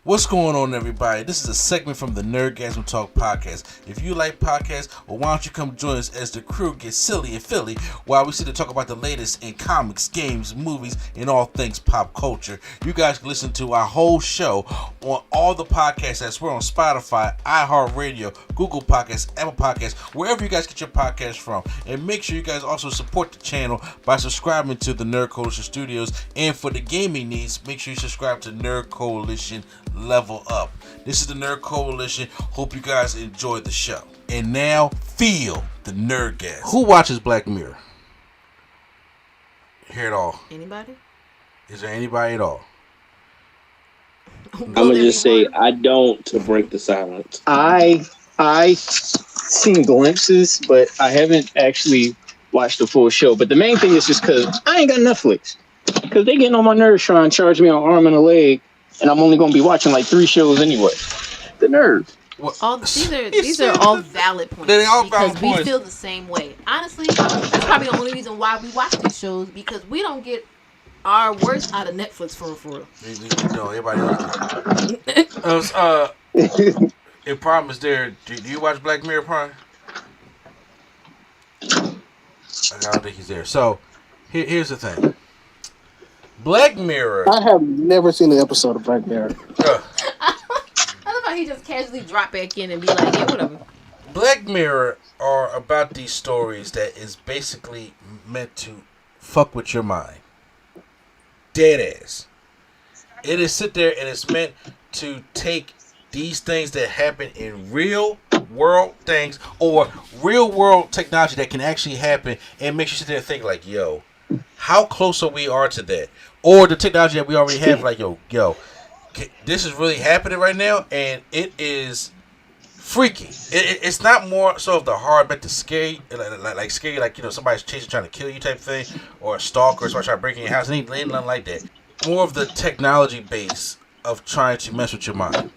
What's going on, everybody? This is a segment from the Nerdgasm Talk podcast. If you like podcasts, well, why don't you come join us as the crew gets silly and Philly while we sit to talk about the latest in comics, games, movies, and all things pop culture. You guys can listen to our whole show on all the podcasts apps. We're on Spotify, iHeartRadio, Google Podcasts, Apple Podcasts, wherever you guys get your podcasts from. And make sure you guys also support the channel by subscribing to the Nerd Coalition Studios. And for the gaming needs, make sure you subscribe to Nerd Coalition Level Up. This is the Nerd Coalition. Hope you guys enjoyed the show. And now, feel the Nerdgasm. Who watches Black Mirror? Hear it all. Anybody? Is there anybody at all? I'm gonna just say I don't to break the silence. I seen glimpses, but I haven't actually watched the full show. But the main thing is just because I ain't got Netflix. Because they getting on my nerves trying to charge me an arm and a leg, and I'm only gonna be watching like 3 shows anyway. The nerve. All these are all valid points. They're all because valid we points. feel the same way. Honestly, that's probably the only reason why we watch these shows, because we don't get our worst out of Netflix for real. You know, everybody else. If Prime is there, do you watch Black Mirror, Prime? I don't think he's there. So, here's the thing. Black Mirror. I have never seen an episode of Black Mirror. I love how he just casually drop back in and be like, yeah, whatever. Black Mirror are about these stories that is basically meant to fuck with your mind. Dead ass. It is sit there and it's meant to take these things that happen in real world things or real world technology that can actually happen and make you sit there and think like, yo, how close are we to that? Or the technology that we already have, like, yo, this is really happening right now, and it is freaky. It's not more so of the hard, but the scary, like scary, like, you know, somebody's chasing, trying to kill you type thing, or a stalker, or somebody trying to break in your house. It ain't nothing like that. More of the technology base of trying to mess with your mind.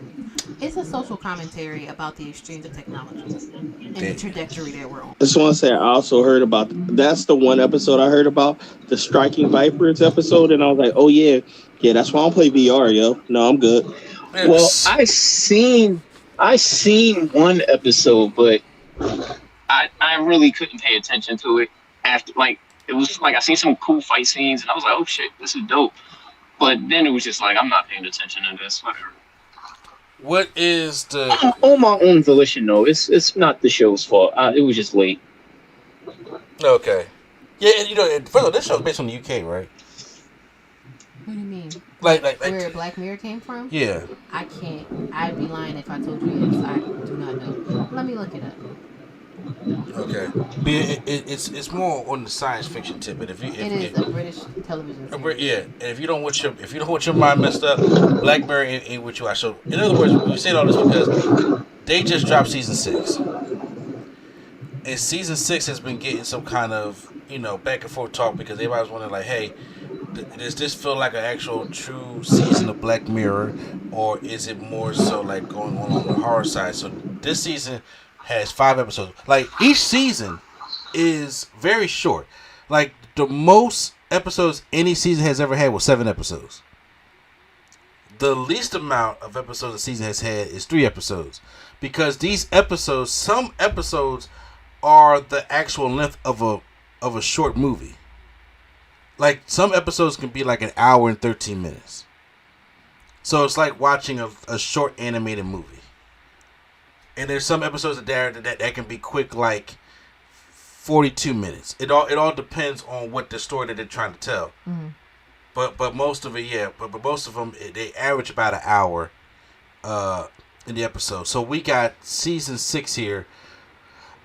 It's a social commentary about the extremes of technology and the trajectory that we're on. I just want to say I also heard about, that's the one episode I heard about, the Striking Vipers episode, and I was like, oh yeah, that's why I don't play VR, yo. No, I'm good. Well, I seen one episode, but I really couldn't pay attention to it after. Like, it was like I seen some cool fight scenes, and I was like, oh shit, this is dope. But then it was just like, I'm not paying attention to this. Whatever. What is the... On my own volition, though. It's not the show's fault. It was just late. Okay. Yeah, and you know, first of all, this show is based on the UK, right? What do you mean? Like where Black Mirror came from? Yeah. I can't. I'd be lying if I told you yes. I do not know. Let me look it up. Okay. It's more on the science fiction tip, but it is a British television series. Yeah, and if you don't want your mind messed up, Black Mirror ain't what you watch. So in other words, we say all this because they just dropped season 6, and season 6 has been getting some kind of, you know, back and forth talk because everybody's wondering like, hey, does this feel like an actual true season of Black Mirror, or is it more so like going on the horror side? So this season has 5 episodes. Like, each season is very short. Like, the most episodes any season has ever had was 7 episodes. The least amount of episodes a season has had is 3 episodes. Because these episodes, some episodes are the actual length of a short movie. Like, some episodes can be like an hour and 13 minutes. So it's like watching a short animated movie. And there's some episodes that can be quick, like 42 minutes. It all depends on what the story that they're trying to tell. Mm-hmm. But most of it, yeah. But most of them, they average about an hour in the episode. So we got season 6 here.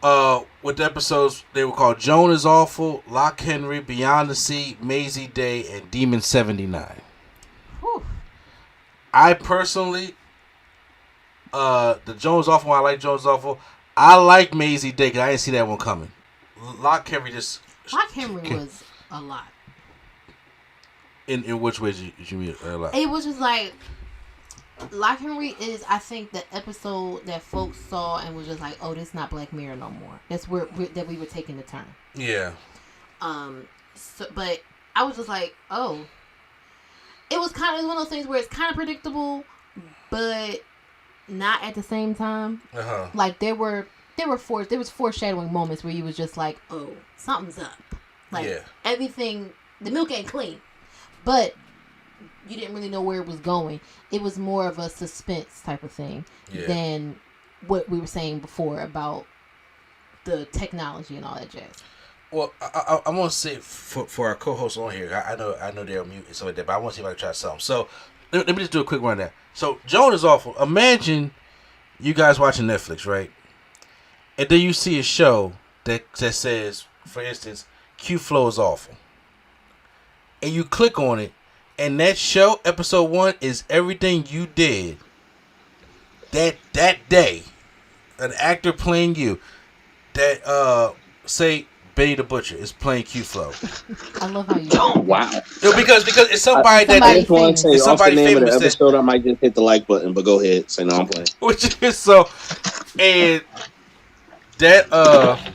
With the episodes, they were called Joan is Awful, Lock Henry, Beyond the Sea, Maisie Day, and Demon 79. Whew. I personally... the Jones Awful, I like Jones Awful. I like Maisie Day because I didn't see that one coming. Lock Henry was a lot. In which way did you mean a lot? It was just like, Lock Henry is, I think, the episode that folks saw and was just like, oh, this is not Black Mirror no more. That's where that we were taking the turn. Yeah. So, but I was just like, oh. It was one of those things where it's kind of predictable, but not at the same time. Like there was foreshadowing moments where you was just like, oh, something's up. Like everything, the milk ain't clean, but you didn't really know where it was going. It was more of a suspense type of thing than what we were saying before about the technology and all that jazz. Well, I want to say for our co-hosts on here, I know they're mute and stuff like that, but I want to see if I can try something. So let me just do a quick rundown. So Joan is awful. Imagine you guys watching Netflix, right? And then you see a show that says, for instance, Q-Flow is awful. And you click on it, and that show, episode 1, is everything you did that day. An actor playing you. That, say, Benny the Butcher is playing Q-Flow. I love how you Oh, wow. No, because it's somebody that... I just want to say, off the name of the episode, that, I might just hit the like button, but go ahead. Say, no, I'm playing. Which is so... And that,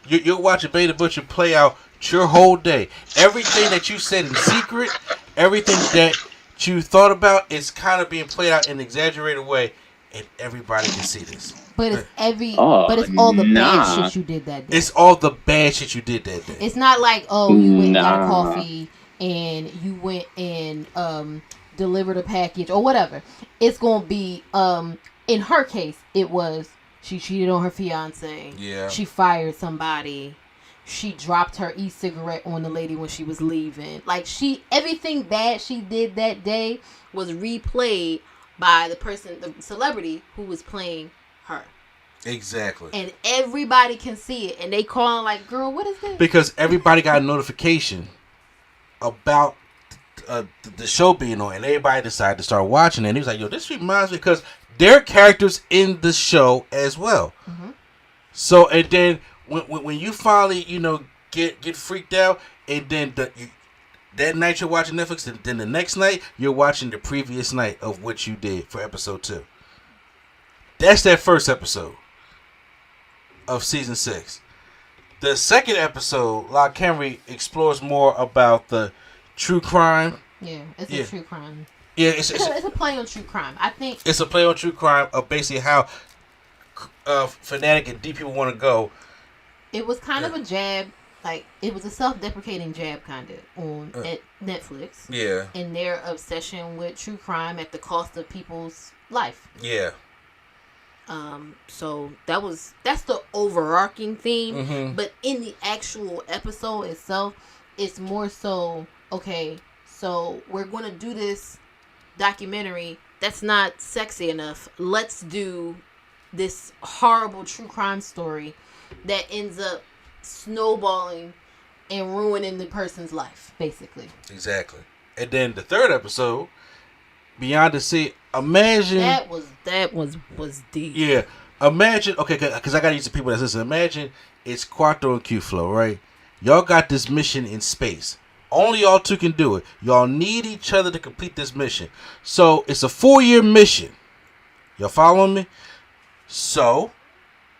you're watching Benny the Butcher play out your whole day. Everything that you said in secret, everything that you thought about is kind of being played out in an exaggerated way, and everybody can see this. But it's all the bad shit you did that day. It's all the bad shit you did that day. It's not like, oh, you went and got a coffee and you went and delivered a package or whatever. It's gonna be in her case, it was she cheated on her fiance. Yeah. She fired somebody. She dropped her e-cigarette on the lady when she was leaving. Like everything bad she did that day was replayed by the celebrity who was playing her. Exactly. And everybody can see it. And they calling like, girl, what is this? Because everybody got a notification about the show being on. And everybody decided to start watching it. And he was like, yo, this reminds me. Because there are characters in the show as well. Mm-hmm. So, and then when you finally, get freaked out. And then that night you're watching Netflix. And then the next night, you're watching the previous night of what you did for episode 2. That's that first episode of season 6. The second episode, La Henry explores more about the true crime. Yeah, it's a true crime. Yeah, it's a play on true crime. I think it's a play on true crime of basically how fanatic and deep people want to go. It was kind of a jab, like it was a self-deprecating jab kind of on at Netflix. Yeah. And their obsession with true crime at the cost of people's life. Yeah. So that's the overarching theme, mm-hmm. But in the actual episode itself, it's more so, okay, so we're going to do this documentary that's not sexy enough. Let's do this horrible true crime story that ends up snowballing and ruining the person's life, basically. Exactly. And then the third episode, Beyond the Sea. Imagine that was deep. Yeah, imagine. Okay, because I gotta use the people that listen. Imagine it's Quattro and Q-Flow, right? Y'all got this mission in space. Only y'all two can do it. Y'all need each other to complete this mission. So it's a 4-year mission. Y'all following me? So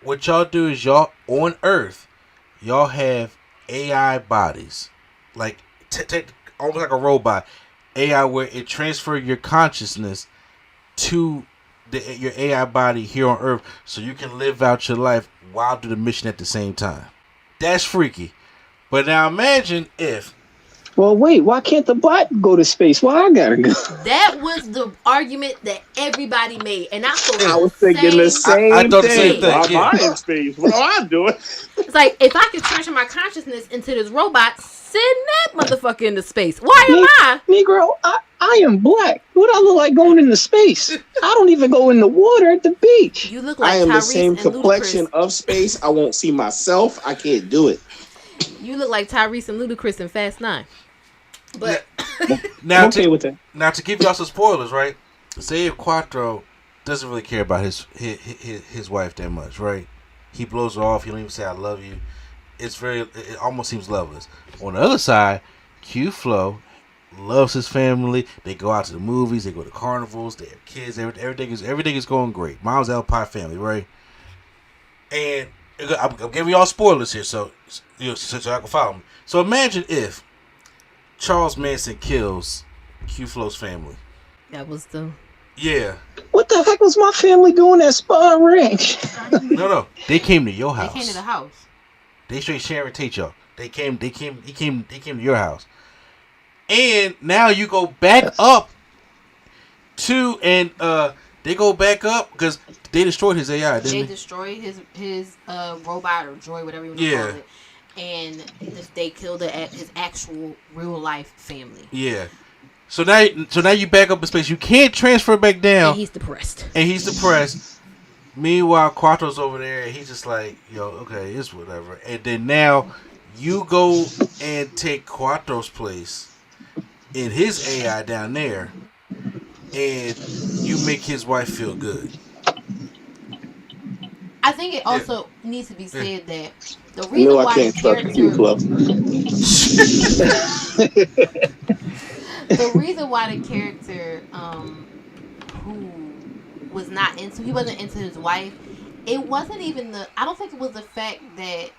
what y'all do is y'all on Earth, y'all have AI bodies, like almost like a robot. AI where it transfers your consciousness to your AI body here on Earth so you can live out your life while do the mission at the same time. That's freaky. But now imagine if... Well, wait, why can't the bot go to space? Why I gotta go? That was the argument that everybody made. And I was thinking the same I thought the same thing. I'm in space. What am I doing? It's like, if I could transfer my consciousness into this robot, send that motherfucker into space. Why am I? Negro, I am black. What I look like going into space? I don't even go in the water at the beach. You look like I am Tyrese the same and complexion Ludacris. of space. I won't see myself. I can't do it. You look like Tyrese and Ludacris in Fast 9. But now, I'm okay with that. Now to give y'all some spoilers, right? Say if Quattro doesn't really care about his wife that much, right? He blows her off. He don't even say I love you. It almost seems loveless. On the other side, Q-Flow loves his family. They go out to the movies. They go to carnivals. They have kids. Everything is going great. Mom's El Pie family, right? And I'm giving y'all spoilers here, so y'all can follow me. So imagine if Charles Manson kills Q-Flow's family. that was the Yeah. What the heck was my family doing at Spa Ranch? No. They came to your house. They came to the house. They straight Sharon Tate y'all. He came to your house. And now you go back up to they go back up because they destroyed his AI, didn't they? They destroyed his robot or droid, whatever you want to call it. And they killed his actual real life family. Yeah. So now you back up in space. You can't transfer back down. And he's depressed. Meanwhile, Quattro's over there, and he's just like, yo, okay, it's whatever. And then now you go and take Quattro's place in his AI down there, and you make his wife feel good. I think it also needs to be said that the reason why the character who was not into, he wasn't into his wife, it wasn't even I don't think it was the fact that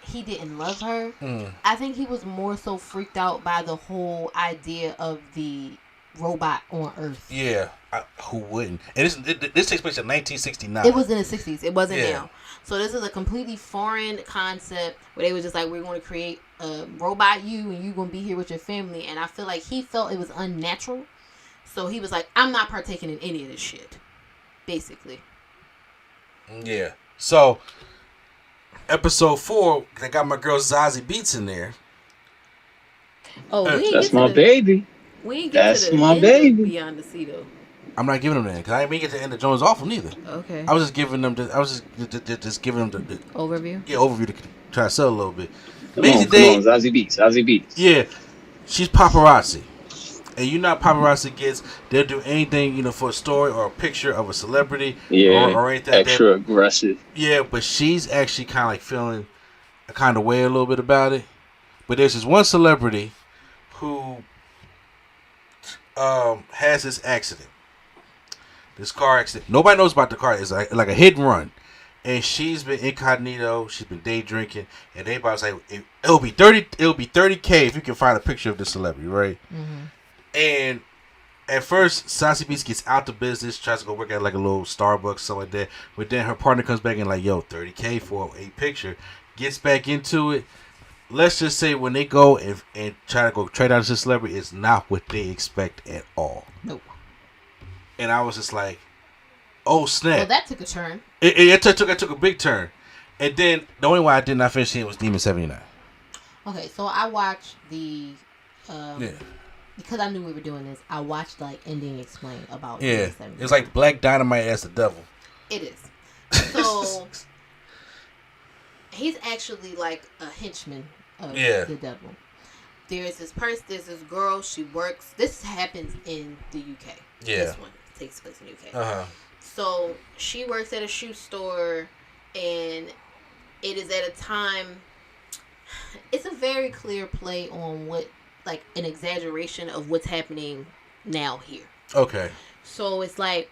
he didn't love her. I think he was more so freaked out by the whole idea of the robot on Earth. Yeah, who wouldn't? And this takes place in 1969. It was in the 60s. It wasn't now. So this is a completely foreign concept where they were just like, we're going to create a robot you, and you're going to be here with your family. And I feel like he felt it was unnatural. So he was like, I'm not partaking in any of this shit. Basically. Yeah. So, episode 4, they got my girl Zazie Beetz in there. Oh, that's my baby. We ain't get to the my end baby. Of Beyond the Sea though. I'm not giving them that because I didn't get to the end of Jones Awful neither. Okay. I was just giving them. Just giving them the overview. Yeah, overview to try to sell a little bit. Come on, Zazie Beetz. Yeah, she's paparazzi, and you know how paparazzi gets. They'll do anything, for a story or a picture of a celebrity. Yeah, or anything. Extra aggressive. Yeah, but she's actually kind of like feeling a kind of way a little bit about it. But there's this one celebrity who has this accident. This car accident. Nobody knows about the car. It's like a hit and run. And she's been incognito. She's been day drinking. And everybody's like, it'll be $30K if you can find a picture of this celebrity, right? Mm-hmm. And at first, Zazie Beetz gets out the business, tries to go work at like a little Starbucks, something like that. But then her partner comes back and like, yo, $30K for a picture. Gets back into it. Let's just say when they go and try to go trade out this celebrity, it's not what they expect at all. Nope. And I was just like, oh, snap. Well, that took a turn. It took a big turn. And then the only one I did not finish seeing was Demon 79. Okay, so I watched the... Because I knew we were doing this, I watched like Ending Explain about Demon 79. It's like Black Dynamite as the devil. It is. So... he's actually like a henchman of the devil. There's this girl, she works. This happens in the UK. Yeah. This one takes place in the UK. Uh-huh. So she works at a shoe store, and it is at a time, it's a very clear play on like an exaggeration of what's happening now here. Okay. So it's like,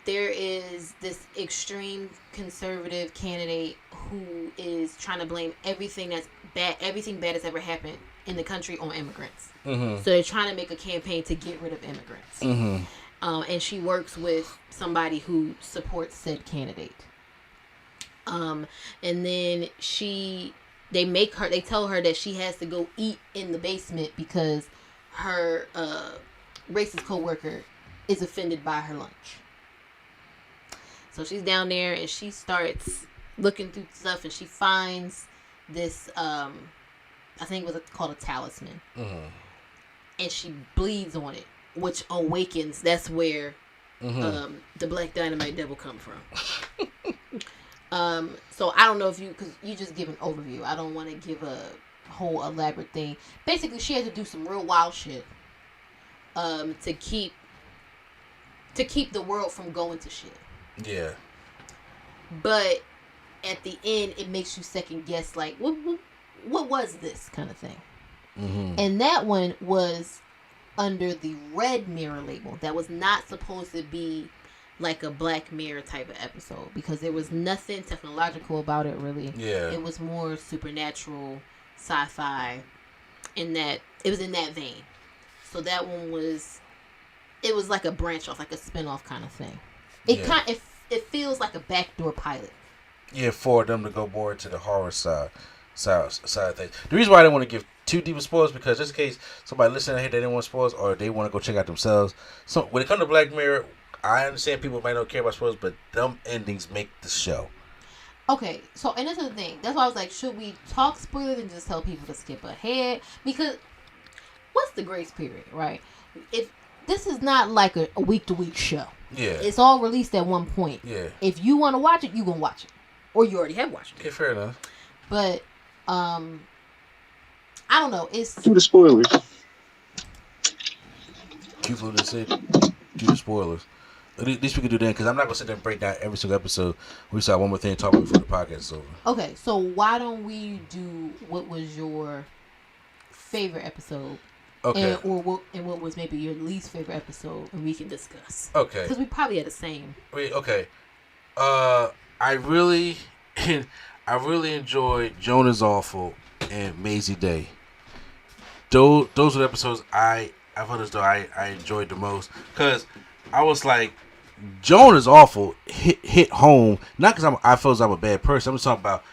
there is this extreme conservative candidate who is trying to blame everything bad that's ever happened in the country on immigrants. Mm-hmm. So they're trying to make a campaign to get rid of immigrants. Mm-hmm. And she works with somebody who supports said candidate. And then they tell her that she has to go eat in the basement because her racist coworker is offended by her lunch. So she's down there and she starts looking through stuff and she finds this, I think it was called a talisman. Mm-hmm. And she bleeds on it, which awakens. That's where the Black Dynamite Devil come from. So I don't know if because you just give an overview. I don't want to give a whole elaborate thing. Basically, she had to do some real wild shit to keep the world from going to shit. Yeah. But at the end, it makes you second guess, like, what was this kind of thing? Mm-hmm. And that one was under the Red Mirror label. That was not supposed to be like a Black Mirror type of episode because there was nothing technological about it, really. Yeah. It was more supernatural, sci-fi, it was in that vein. So that one was... it was like a branch off, like a spinoff kind of thing. It feels like a backdoor pilot. Yeah, for them to go more into the horror side of things. The reason why I didn't want to give too deep of spoilers because just in case somebody listening here they didn't want spoilers or they want to go check out themselves. So when it comes to Black Mirror, I understand people might not care about spoilers, but them endings make the show. Okay, so and this is the thing. That's why I was like, should we talk spoilers and just tell people to skip ahead? Because what's the grace period, right? If this is not like a week-to-week show. Yeah. It's all released at one point. Yeah. If you want to watch it, you gonna watch it, or you already have watched it. Okay, fair enough. But I don't know. It's Do the spoilers. Cute for to say, do the spoilers. At least we can do that because I'm not gonna sit there and break down every single episode. We saw one more thing to talk about before the podcast is over. Okay, so why don't we do what was your favorite episode? Okay. And what was maybe your least favorite episode, and we can discuss. Okay. Because we probably had the same. Wait. Okay. I really enjoyed Joan is Awful and Maisie Day. Those were the episodes I felt as though I enjoyed the most because I was like, Joan is Awful hit home. Not because I felt as I'm a bad person. I'm just talking about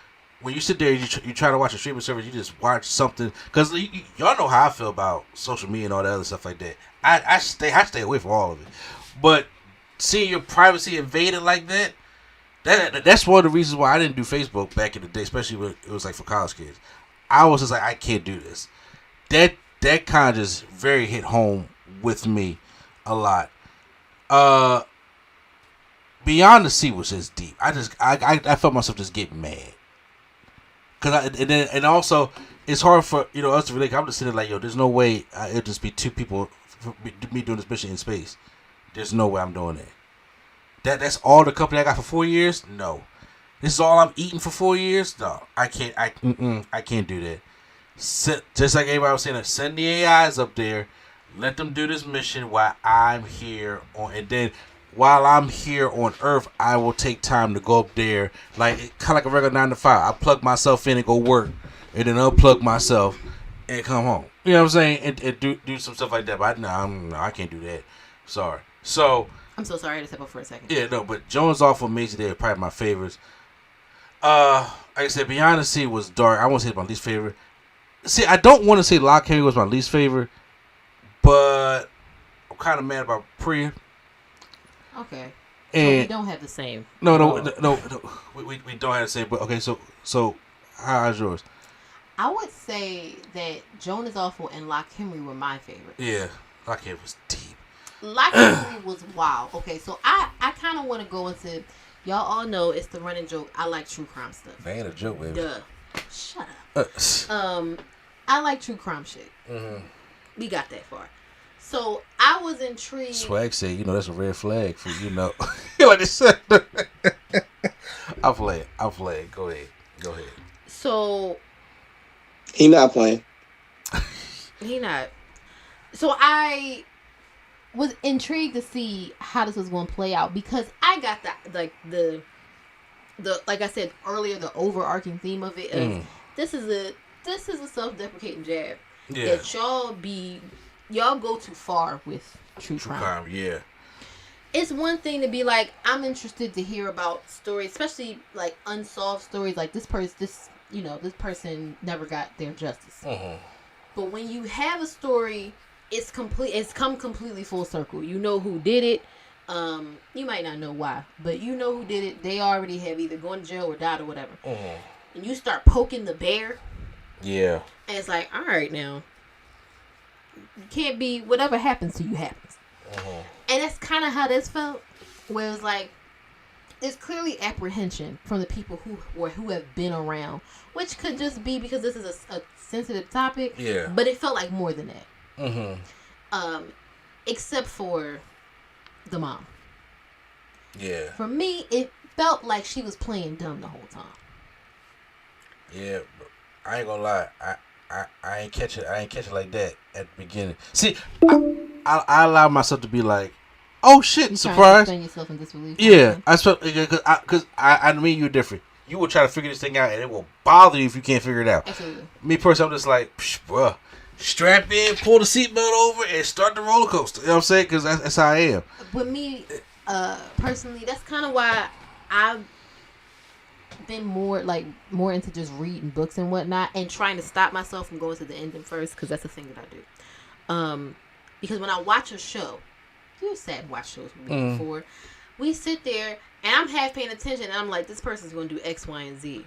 when you sit there, you try to watch a streaming service, you just watch something. Because y'all know how I feel about social media and all that other stuff like that. I stay away from all of it. But seeing your privacy invaded like that's one of the reasons why I didn't do Facebook back in the day, especially when it was like for college kids. I was just like, I can't do this. That kind of just very hit home with me a lot. Beyond the Sea was just deep. I felt myself just getting mad. And also it's hard for us to relate. I'm just sitting there like, there's no way it'll just be two people me doing this mission in space. There's no way I'm doing that. That's all the company I got for 4 years. No, this is all I'm eating for 4 years. No, I can't. I can't do that. Just like everybody was saying, send the AIs up there, let them do this mission while I'm here and then while I'm here on Earth, I will take time to go up there, like kind of like a regular 9 to 5. I plug myself in and go work, and then unplug myself and come home. You know what I'm saying? And do some stuff like that. But I can't do that. Sorry. So I'm so sorry to step up for a second. Yeah, no, but Jones Awful Maisie Day are probably my favorites. Like I said, Beyond the Sea was dark. I won't say it's my least favorite. See, I don't want to say Lock Henry was my least favorite, but I'm kind of mad about Priya. Okay. And we don't have the same. No. We don't have the same. But okay, so how's yours? I would say that Joan is Awful and Lock Henry were my favorites. Yeah, Lock Henry was deep. Lock Henry was wild. Okay, so I kind of want to go into. Y'all all know it's the running joke. I like true crime stuff. That ain't a joke, baby. Duh. Shut up. I like true crime shit. Mm-hmm. We got that far. So I was intrigued. Swag said, that's a red flag for like they said. I'll play it. Go ahead. So he not playing. He not. So I was intrigued to see how this was going to play out because I got the like I said earlier, the overarching theme of it. This is a self-deprecating jab. Yeah. That y'all go too far with true crime. Yeah. It's one thing to be like, I'm interested to hear about stories, especially like unsolved stories, like this person never got their justice. Mm-hmm. But when you have a story, it's come completely full circle. You know who did it. You might not know why, but you know who did it. They already have either gone to jail or died or whatever. Mm-hmm. And you start poking the bear. Yeah. And it's like, all right now. You can't be, whatever happens to you happens. Mm-hmm. And that's kind of how this felt. Where it was like, there's clearly apprehension from the people who have been around. Which could just be because this is a sensitive topic. Yeah. But it felt like more than that. Mm-hmm. Except for the mom. Yeah. For me, it felt like she was playing dumb the whole time. Yeah, I ain't gonna lie. I ain't catch it like that at the beginning. See, I allow myself to be like, oh shit, you surprise. Trying to yourself in disbelief. Yeah, because I mean you're different. You will try to figure this thing out, and it will bother you if you can't figure it out. Absolutely. Me personally, I'm just like, bruh, strap in, pull the seatbelt over, and start the roller coaster. You know what I'm saying? Because that's how I am. With me, personally, that's kind of why I've been more into just reading books and whatnot, and trying to stop myself from going to the ending first, because that's the thing that I do. Because when I watch a show, you've sat and watched shows with me before. We sit there, and I'm half paying attention, and I'm like, this person's going to do X, Y, and Z.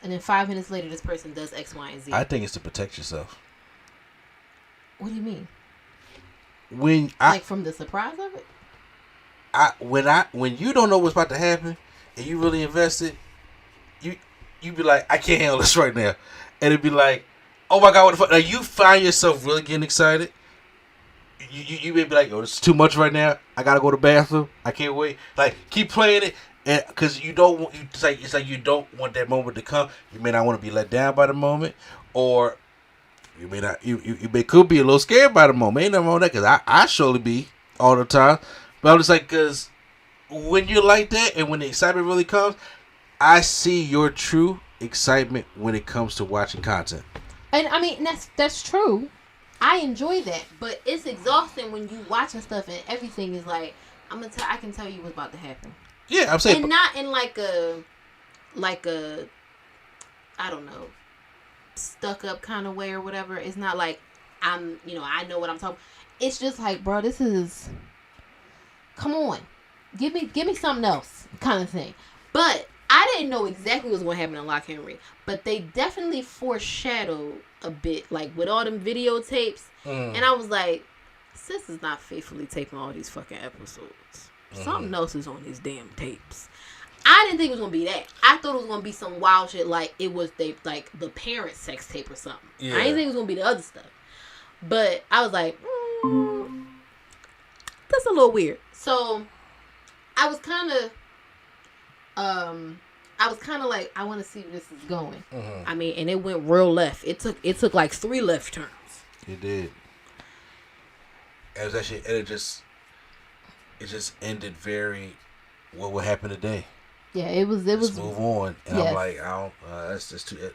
And then 5 minutes later, this person does X, Y, and Z. I think it's to protect yourself. What do you mean? Like from the surprise of it? When you don't know what's about to happen and you really invested, you be like, I can't handle this right now. And it'd be like, oh my God, what the fuck? Like, you find yourself really getting excited. You may be like, oh, this is too much right now. I gotta go to the bathroom. I can't wait. Like, keep playing it, and because you don't want, it's like you don't want that moment to come. You may not want to be let down by the moment, or you may not. Could be a little scared by the moment. Ain't nothing wrong with that, because I surely be all the time. But I'm just like, because when you're like that, and when the excitement really comes, I see your true excitement when it comes to watching content. And I mean, that's true. I enjoy that, but it's exhausting when you watching stuff and everything is like, I can tell you what's about to happen. Yeah, I'm saying, and not in like a, I don't know, stuck up kind of way or whatever. It's not like I know what I'm talking. It's just like, bro, this is, come on, give me something else kind of thing. But I didn't know exactly what was going to happen in Lock Henry, but they definitely foreshadowed a bit, like with all them videotapes, and I was like, sis is not faithfully taping all these fucking episodes. Something else is on these damn tapes. I didn't think it was gonna be that. I thought it was gonna be some wild shit, like it was like the parent sex tape or something. Yeah. I didn't think it was gonna be the other stuff, but I was like, that's a little weird. So I was kind of like, I want to see where this is going. I mean, and it went real left. It took like 3 left turns. It did. It was actually, and it just ended very. What would happen today? Yeah, it was. Let's move on, and yes. I'm like, I don't. That's just too.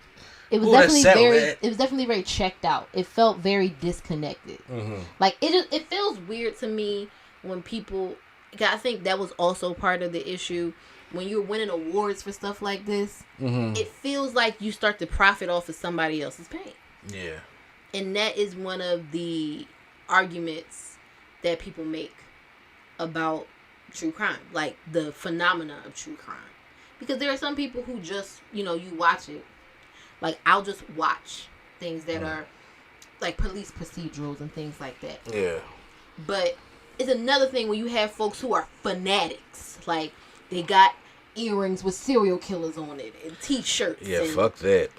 It was definitely very checked out. It felt very disconnected. Like it feels weird to me when people. I think that was also part of the issue. When you're winning awards for stuff like this, it feels like you start to profit off of somebody else's pain. Yeah. And that is one of the arguments that people make about true crime, like the phenomena of true crime. Because there are some people who just, you watch it. Like, I'll just watch things that are like police procedurals and things like that. Yeah. But it's another thing when you have folks who are fanatics. Like, they got earrings with serial killers on it and T-shirts. Yeah, fuck that.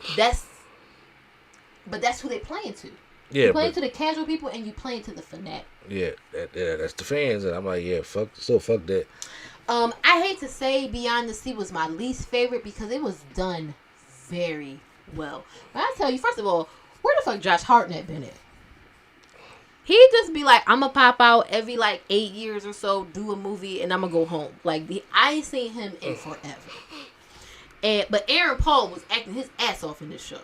But that's who they playing to. Yeah, you playing to the casual people and you playing to the fanatic. Yeah, that's the fans, and I'm like, yeah, fuck that. I hate to say Beyond the Sea was my least favorite because it was done very well. But I tell you, first of all, where the fuck Josh Hartnett been at? He'd just be like, I'm gonna pop out every 8 years or so, do a movie, and I'm gonna go home. I ain't seen him in forever. But Aaron Paul was acting his ass off in this show.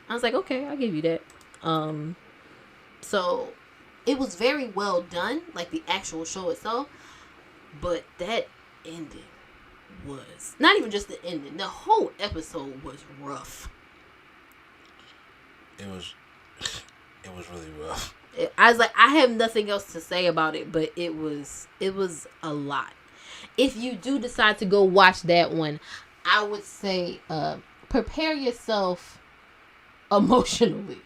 I was like, okay, I'll give you that. So it was very well done, like the actual show itself. But that ending was not even just the ending. The whole episode was rough. It was really rough. I was like, I have nothing else to say about it, but it was a lot. If you do decide to go watch that one, I would say prepare yourself emotionally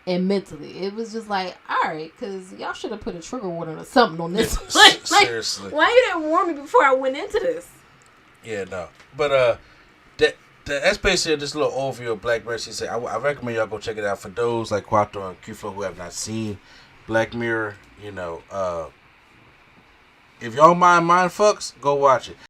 and mentally. It was just like, all right, because y'all should have put a trigger warning or something on this. Seriously. Why you didn't warn me before I went into this? Yeah, no. But that's basically this little overview of Black Mirror. She said, I recommend y'all go check it out for those like Quattro and Q-Flow who have not seen Black Mirror. If y'all mind fucks, go watch it.